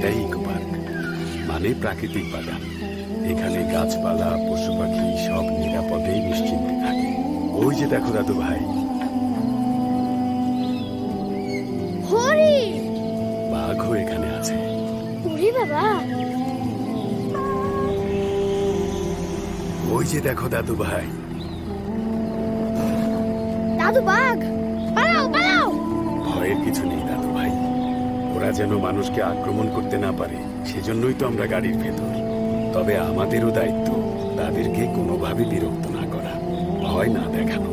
এটাই eco park, মানে প্রাকৃতিক বাগান। এখানে গাছপালা, পশু পাখি সব নিরাপদে নিশ্চিন্তে থাকে। ওই যে দেখো দাদু ভাই, হরিণ! বাঘও এখানে আছে। ওরে বাবা! ওই যে দেখো দাদু ভাই, দাদু বাঘ! পালাও পালাও! ভয়ের কিছু নেই দাদু ভাই। ওরা যেন মানুষকে আক্রমণ করতে না পারে, সেজন্যই তো আমরা গাড়ির ভেতর। তবে আমাদেরও দায়িত্ব তাদেরকে কোনোভাবে বিরক্ত না করা, ভয় না দেখানো।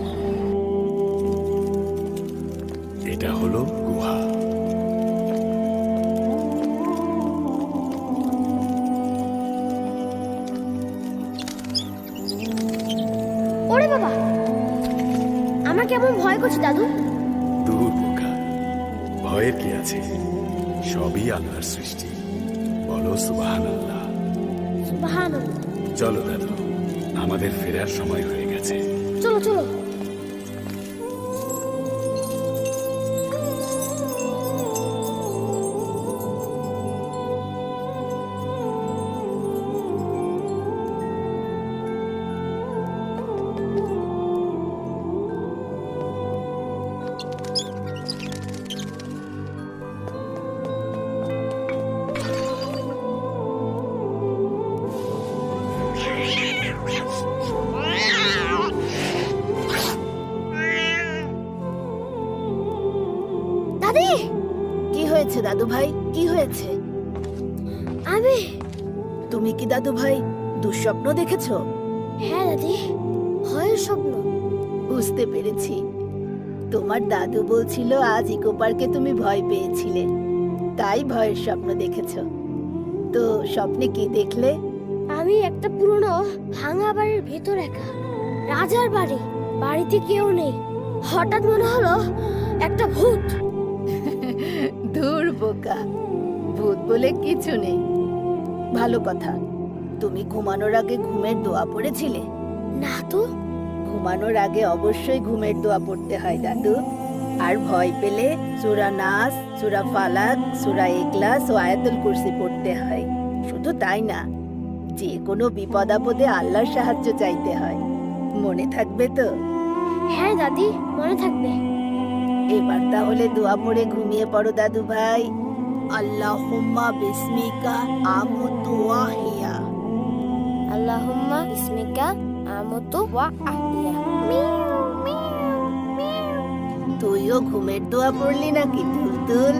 এটা হলো গুহা। ওরে বাবা! আমার কেমন ভয় করছে দাদু। দূর বোকা, ভয়ের কি আছে? সবই আল্লাহর সৃষ্টি। বলো সুবহানাল্লাহ। সুবহানাল্লাহ। চলো দাদু, আমাদের ফেরার সময় হয়ে গেছে। চলো চলো। দাদি! কি হয়েছে দাদু ভাই, কি হয়েছে? আমি তুমি কি দাদু ভাই দুঃস্বপ্ন দেখেছো? হ্যাঁ দাদি, ভয়ের স্বপ্ন। বুঝতে পেরেছি। তোমার দাদু বলছিল আজ ইকো পার্কে তুমি ভয় পেয়েছিলে, তাই ভয়ের স্বপ্ন দেখেছো। তো স্বপ্নে কি দেখলে? আমি একটা পুরনো ভাঙা বাড়ির ভেতর একা, রাজার বাড়ি, বাড়িতে কেউ নেই। হঠাৎ মনে হলো একটা ভূত। ধুর বোকা, ভূত বলে কিছু নেই। ভালো কথা, তুমি ঘুমানোর আগে ঘুমের দোয়া পড়েছিলে? না তো। ঘুমানোর আগে অবশ্যই ঘুমের দোয়া পড়তে হয় দাদু। আর ভয় পেলে সূরা নাস, সূরা ফালাক, সূরা ইখলাস ও আয়াতুল কুরসি পড়তে হয়। শুধু তাই না, যে কোনো বিপদ আপদে আল্লাহর সাহায্য চাইতে হয়। মনে থাকবে তো? হ্যাঁ দাদি, মনে থাকবে। এবার তাহলে দোয়া পড়ে ঘুমিয়ে পড়ো দাদু ভাই। আল্লাহুম্মা বিসমিকা আমুতু ওয়া আহইয়া। আল্লাহুম্মা বিসমিকা আমুতু ওয়া আহইয়া। তুইও ঘুমের দোয়া পড়লি নাকি তুলতুল?